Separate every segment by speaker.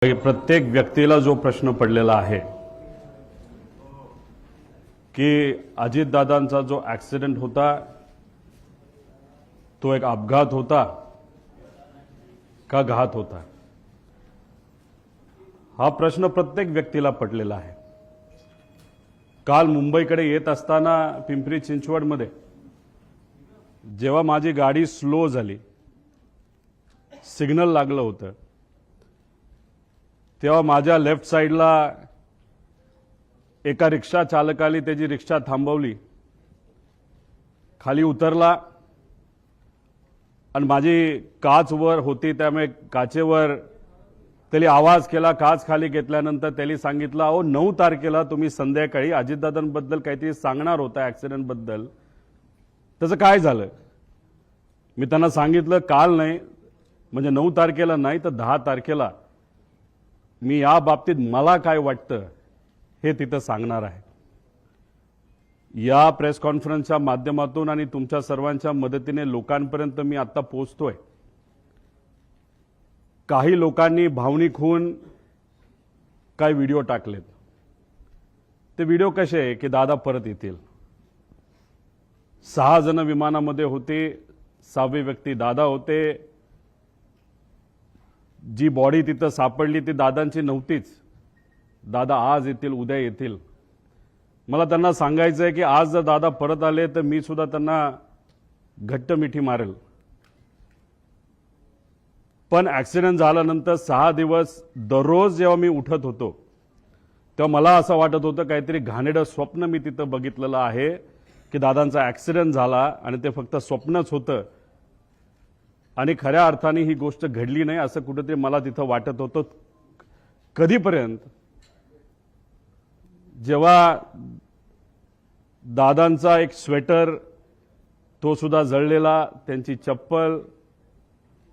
Speaker 1: प्रत्येक व्यक्तीला जो प्रश्न पडलेला आहे की अजितदादांचा जो ॲक्सिडेंट होता तो एक अपघात होता का घात होता, हा प्रश्न प्रत्येक व्यक्तीला पडलेला आहे। काल मुंबईकडे येत असताना पिंपरी चिंचवडमध्ये जेव्हा माझी गाडी स्लो झाली, सिग्नल लागलं होतं, तेव्हा माझ्या लेफ्ट साइडला एका रिक्षा चालकाने त्याची रिक्षा थांबवली, खाली उतरला आणि माझी काच वर होती त्यामुळे काचेवर त्याने आवाज केला। काच खाली घेतल्यानंतर त्याने सांगितलं, अहो 9 तारखेला तुम्ही संध्याकाळी अजितदादांबद्दल काहीतरी सांगणार होता ॲक्सिडेंट बद्दल, त्याचं काय झालं? मी त्यांना सांगितलं काल नाही, म्हणजे 9 तारखेला नाही तर 10 तारखेला मी या बाबतीत मला काय वाटतं हे तिथं सांगणार आहे। या प्रेस कॉन्फरन्सच्या माध्यमातून आणि तुमच्या सर्वांच्या मदतीने लोकांपर्यंत मी आता पोहोचतोय। काही लोकांनी भावनिक होऊन काय व्हिडिओ टाकलेत, ते व्हिडिओ कसे आहे की दादा परत येतील। 6 जण विमानामध्ये होते, 6वे व्यक्ती दादा होते। जी बॉडी तिथं सापडली ती दादांची नव्हतीच। दादा आज येतील, उद्या येतील। मला त्यांना सांगायचं आहे की आज जर दादा परत आले तर मी सुद्धा त्यांना घट्ट मिठी मारेल। पण ॲक्सिडेंट झाल्यानंतर 6 दिवस दररोज जेव्हा मी उठत होतो तेव्हा मला असं वाटत होतं काहीतरी घाणेरडं स्वप्न मी तिथं बघितलेलं आहे की दादांचा ॲक्सिडेंट झाला आणि ते फक्त स्वप्नच होतं आणि खऱ्या अर्थाने ही गोष्ट घडली नाही असं कुठेतरी मला तिथं वाटत होतं। कधीपर्यंत? जेव्हा दादांचा एक स्वेटर तो सुद्धा जळलेला, त्यांची चप्पल,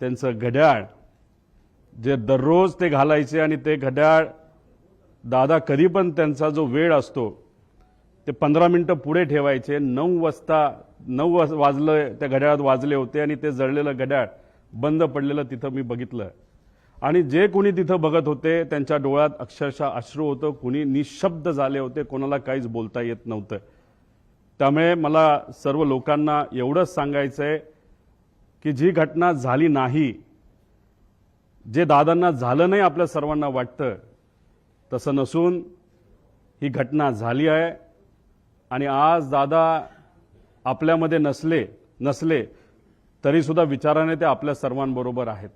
Speaker 1: त्यांचं घड्याळ जे दररोज ते घालायचे आणि ते घड्याळ दादा कधी पण त्यांचा जो वेळ असतो ते 15 मिनिटं पुढे ठेवायचे। 9 वाजले त्या घड्याळात वाजले होते आणि ते जळलेलं घड्याळ बंद पडलेलं तिथं मी बघितलं आणि जे कोणी तिथं बघत होते त्यांच्या डोळ्यात अक्षरशः अश्रू होतं, कोणी निशब्द झाले होते, कोणाला काहीच बोलता येत नव्हतं। त्यामुळे मला सर्व लोकांना एवढंच सांगायचं आहे की जी घटना झाली नाही, जे दादांना झालं नाही आपल्या सर्वांना वाटतं तसं नसून ही घटना झाली आहे आणि आज दादा आपल्यामध्ये नसले तरी सुद्धा विचाराने ते आपल्या सर्वांबरोबर आहेत।